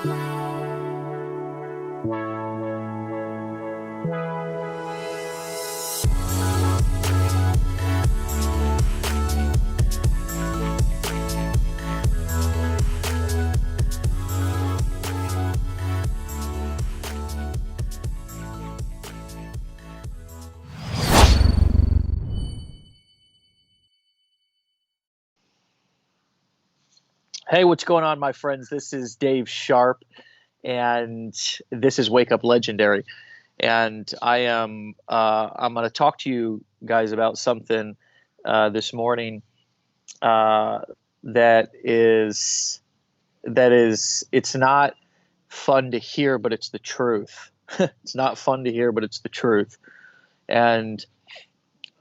Hey, what's going on, my friends? This is Dave Sharpe, and this is Wake Up Legendary. And I'm going to talk to you guys about something this morning uh, that is it's not fun to hear, but it's the truth. It's not fun to hear, but it's the truth. And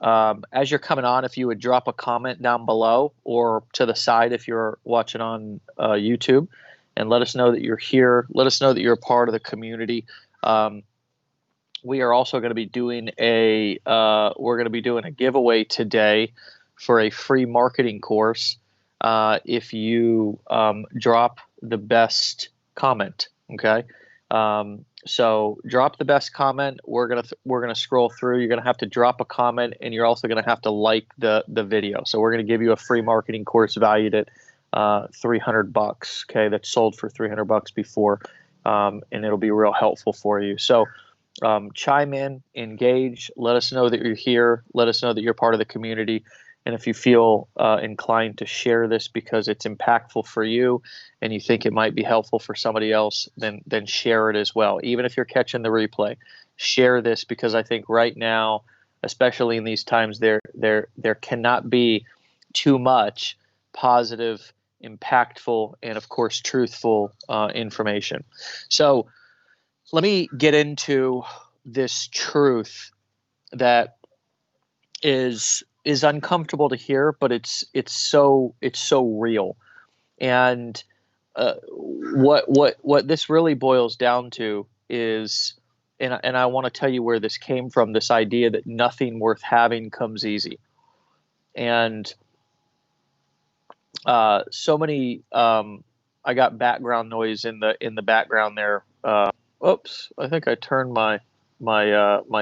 as you're coming on, if you would drop a comment down below or to the side if you're watching on YouTube, and let us know that you're here. Let us know that you're a part of the community. We are also going to be doing a giveaway today for a free marketing course if you drop the best comment. Okay. So drop the best comment. We're gonna scroll through. You're gonna have to drop a comment, and you're also gonna have to like the video. So we're gonna give you a free marketing course valued at $300. Okay, that's sold for $300 before, and it'll be real helpful for you. So chime in, engage. Let us know that you're here. Let us know that you're part of the community. And if you feel inclined to share this because it's impactful for you and you think it might be helpful for somebody else, then share it as well. Even if you're catching the replay, share this, because I think right now, especially in these times, there cannot be too much positive, impactful, and of course truthful information. So let me get into this truth that is uncomfortable to hear, but it's so real. And what this really boils down to is, and I want to tell you where this came from, this idea that nothing worth having comes easy. And so many I got background noise in the background there. Oops, I think I turned my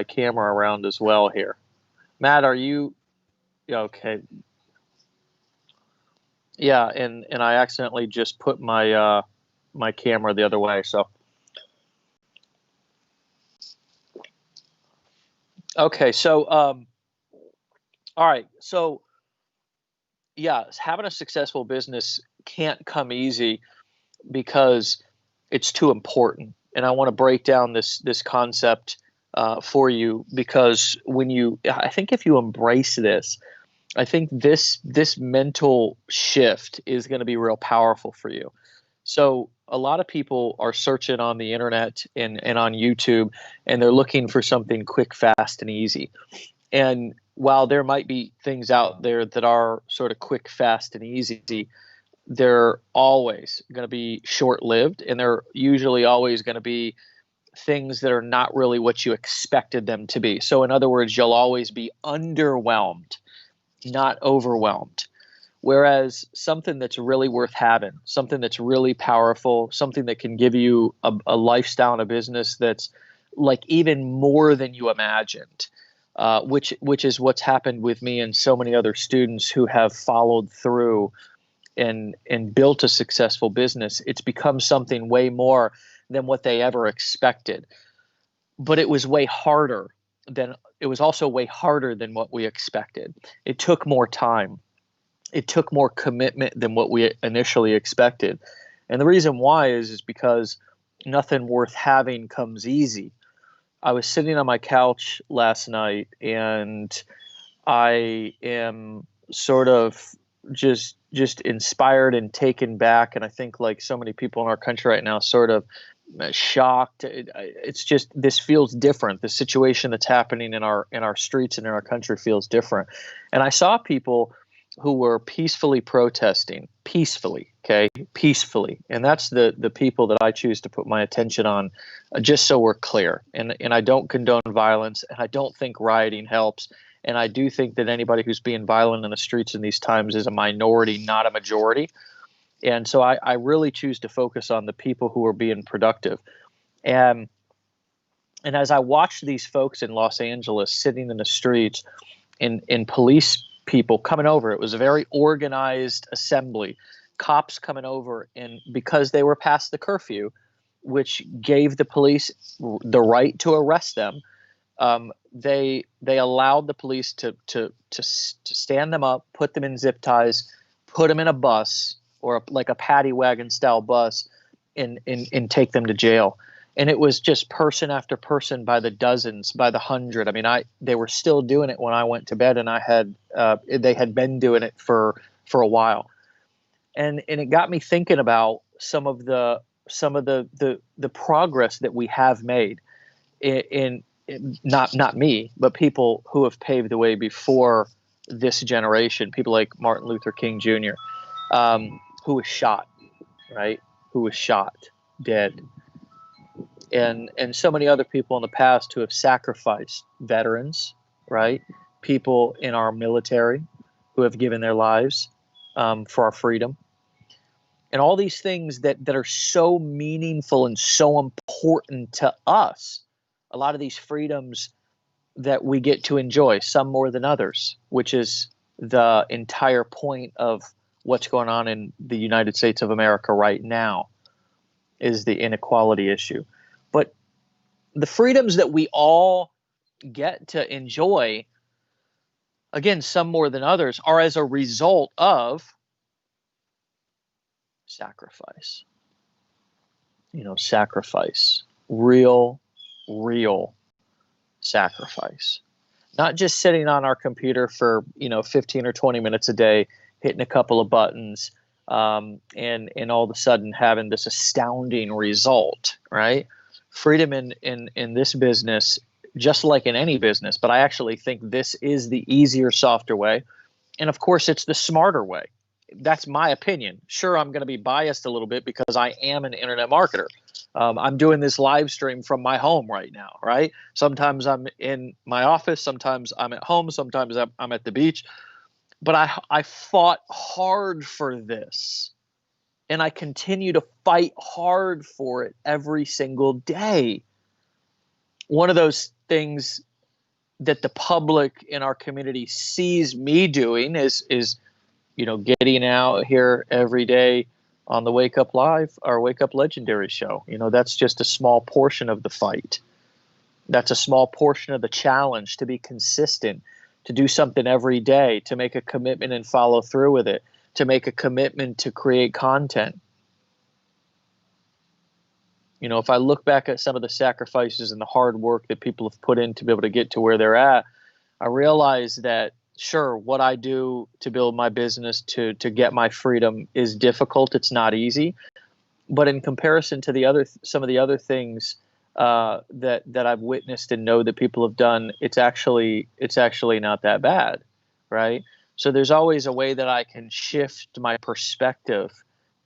camera around as well here. Matt, are you okay? Yeah, and I accidentally just put my my camera the other way. So okay, so all right, so yeah, having a successful business can't come easy because it's too important. And I want to break down this concept for you, because I think if you embrace this, I think this mental shift is going to be real powerful for you. So a lot of people are searching on the internet and on YouTube, and they're looking for something quick, fast, and easy. And while there might be things out there that are sort of quick, fast, and easy, they're always going to be short-lived, and they're usually always going to be things that are not really what you expected them to be. So in other words, you'll always be underwhelmed, not overwhelmed. Whereas something that's really worth having, something that's really powerful, something that can give you a lifestyle and a business that's like even more than you imagined, which is what's happened with me and so many other students who have followed through and built a successful business. It's become something way more than what they ever expected. But it was also way harder than what we expected. It took more time. It took more commitment than what we initially expected. And the reason why is because nothing worth having comes easy. I was sitting on my couch last night, and I am sort of just inspired and taken back. And I think, like so many people in our country right now, sort of shocked. It's just, this feels different. The situation that's happening in our streets and in our country feels different. And I saw people who were peacefully protesting, peacefully. And that's the people that I choose to put my attention on, just so we're clear. And I don't condone violence, and I don't think rioting helps. And I do think that anybody who's being violent in the streets in these times is a minority, not a majority. And so I really choose to focus on the people who are being productive. And and as I watched these folks in Los Angeles sitting in the streets, in police people coming over, it was a very organized assembly. Cops coming over, and because they were past the curfew, which gave the police the right to arrest them, they allowed the police to stand them up, put them in zip ties, put them in a bus or like a paddy wagon style bus, and take them to jail. And it was just person after person by the dozens, by the hundred. I mean, they were still doing it when I went to bed, and they had been doing it for a while, and it got me thinking about some of the progress that we have made in not me, but people who have paved the way before this generation. People like Martin Luther King Jr., who was shot, right? Who was shot dead, and so many other people in the past who have sacrificed, veterans, right? People in our military who have given their lives for our freedom. And all these things that are so meaningful and so important to us. A lot of these freedoms that we get to enjoy, some more than others, which is the entire point of what's going on in the United States of America right now, is the inequality issue. But the freedoms that we all get to enjoy, again, some more than others, are as a result of sacrifice. Sacrifice. Real sacrifice. Not just sitting on our computer for 15 or 20 minutes a day, hitting a couple of buttons, and all of a sudden having this astounding result, right? Freedom in this business, just like in any business, but I actually think this is the easier, softer way. And of course, it's the smarter way. That's my opinion. Sure, I'm going to be biased a little bit because I am an internet marketer. I'm doing this live stream from my home right now, right? Sometimes I'm in my office, sometimes I'm at home, sometimes I'm at the beach. But I fought hard for this, and I continue to fight hard for it every single day. One of those things that the public in our community sees me doing is getting out here every day on the Wake Up Live or Wake Up Legendary show. That's just a small portion of the fight. That's a small portion of the challenge, to be consistent, to do something every day, to make a commitment and follow through with it, to make a commitment to create content. If I look back at some of the sacrifices and the hard work that people have put in to be able to get to where they're at, I realize that, sure, what I do to build my business, to get my freedom, is difficult. It's not easy. But in comparison to some of the other things that I've witnessed and know that people have done, it's actually not that bad, right? So there's always a way that I can shift my perspective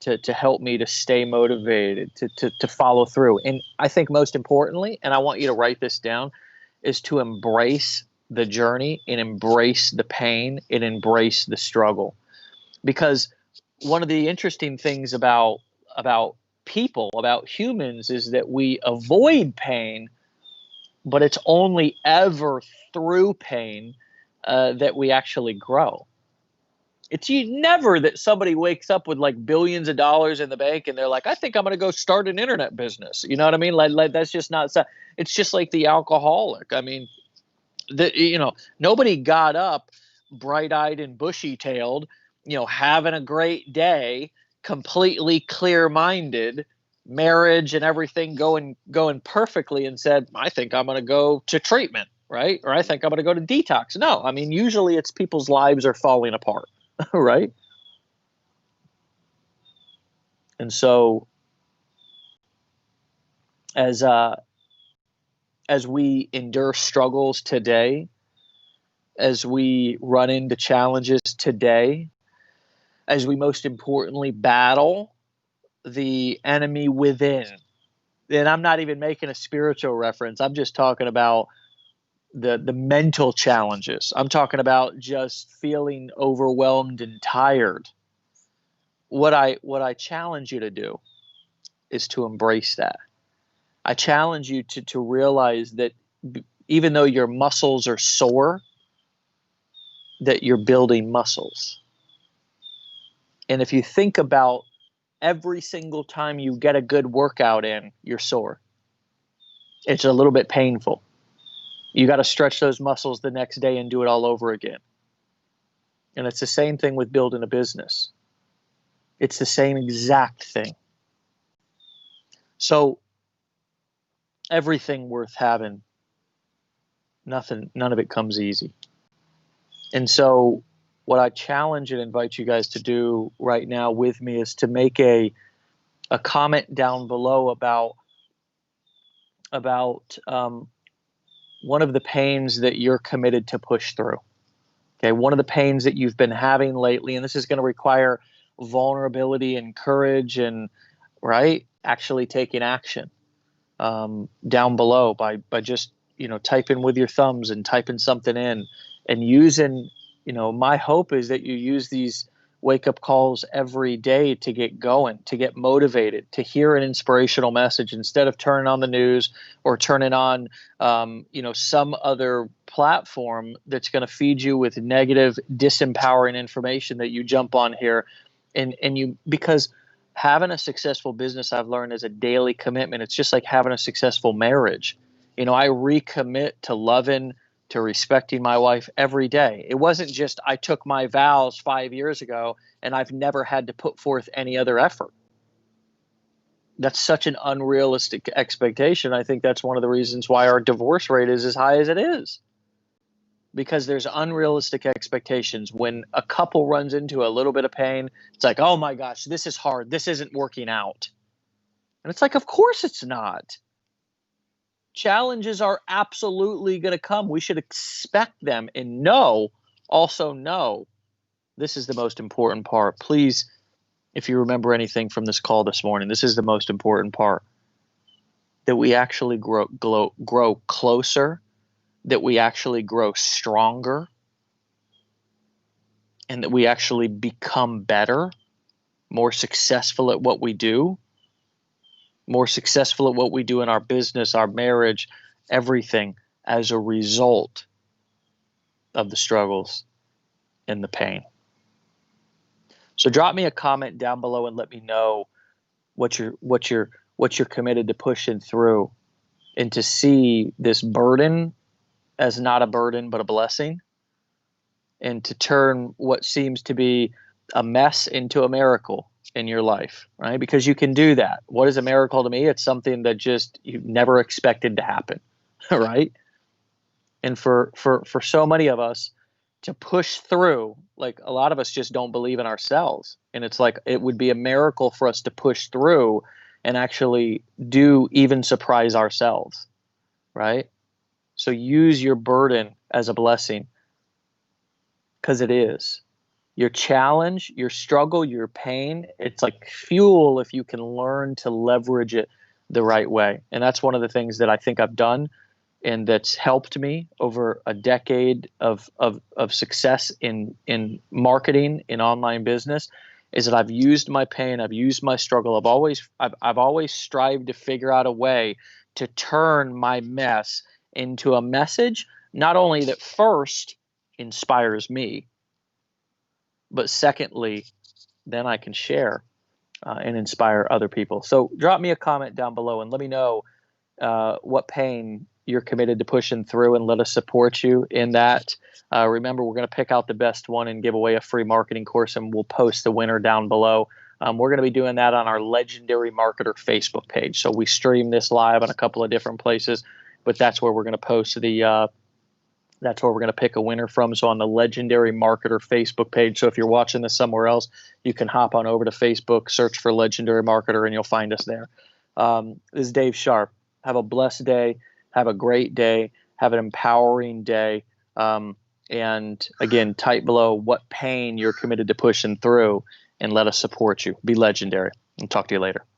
to help me to stay motivated, to follow through. And I think most importantly, and I want you to write this down, is to embrace the journey and embrace the pain and embrace the struggle. Because one of the interesting things about people, about humans, is that we avoid pain, but it's only ever through pain that we actually grow. It's never that somebody wakes up with like billions of dollars in the bank and they're like, I think I'm going to go start an internet business. You know what I mean? Like that's just not. It's just like the alcoholic. I mean, nobody got up bright-eyed and bushy-tailed, having a great day, completely clear-minded, marriage and everything going perfectly, and said, I think I'm going to go to treatment, right? Or I think I'm going to go to detox. No, I mean, usually it's people's lives are falling apart, right? And so as we endure struggles today, as we run into challenges today, as we most importantly battle the enemy within. And I'm not even making a spiritual reference. I'm just talking about the mental challenges. I'm talking about just feeling overwhelmed and tired. what I challenge you to do is to embrace that. I challenge you to realize that even though your muscles are sore, that you're building muscles. And if you think about every single time you get a good workout in, you're sore. It's a little bit painful. You got to stretch those muscles the next day and do it all over again. And it's the same thing with building a business. It's the same exact thing. So everything worth having, none of it comes easy. And so what I challenge and invite you guys to do right now with me is to make a comment down below about one of the pains that you're committed to push through. Okay, one of the pains that you've been having lately, and this is going to require vulnerability and courage and, right, actually taking action down below by just, typing with your thumbs and typing something in and using, my hope is that you use these wake-up calls every day to get going, to get motivated, to hear an inspirational message instead of turning on the news or turning on, some other platform that's going to feed you with negative, disempowering information that you jump on here. Because having a successful business, I've learned, is a daily commitment. It's just like having a successful marriage. I recommit to loving, to respecting my wife every day. It wasn't just I took my vows 5 years ago and I've never had to put forth any other effort. That's such an unrealistic expectation. I think that's one of the reasons why our divorce rate is as high as it is. Because there's unrealistic expectations. When a couple runs into a little bit of pain, it's like, oh my gosh, this is hard. This isn't working out. And it's like, of course it's not. Challenges are absolutely going to come. We should expect them and also know, this is the most important part. Please, if you remember anything from this call this morning, this is the most important part. That we actually grow closer, that we actually grow stronger, and that we actually become better, more successful at what we do. More successful at what we do in our business, our marriage, everything as a result of the struggles and the pain. So drop me a comment down below and let me know what you're committed to pushing through, and to see this burden as not a burden but a blessing, and to turn what seems to be a mess into a miracle in your life, right? Because you can do that. What is a miracle to me? It's something that just you never expected to happen, right? And for so many of us to push through, like a lot of us just don't believe in ourselves. And it's like it would be a miracle for us to push through and actually do even surprise ourselves, right? So use your burden as a blessing, because it is. Your challenge, your struggle, your pain, it's like fuel if you can learn to leverage it the right way. And that's one of the things that I think I've done and that's helped me over a decade of success in marketing, in online business, is that I've used my pain, I've used my struggle. I've always strived to figure out a way to turn my mess into a message, not only that first inspires me, but secondly, then I can share and inspire other people. So drop me a comment down below and let me know what pain you're committed to pushing through, and let us support you in that. Remember, we're going to pick out the best one and give away a free marketing course, and we'll post the winner down below. We're going to be doing that on our Legendary Marketer Facebook page. So we stream this live on a couple of different places, but that's where we're going to post that's where we're going to pick a winner from. So on the Legendary Marketer Facebook page. So if you're watching this somewhere else, you can hop on over to Facebook, search for Legendary Marketer, and you'll find us there. This is Dave Sharpe. Have a blessed day. Have a great day. Have an empowering day. And again, type below what pain you're committed to pushing through, and let us support you. Be legendary. And talk to you later.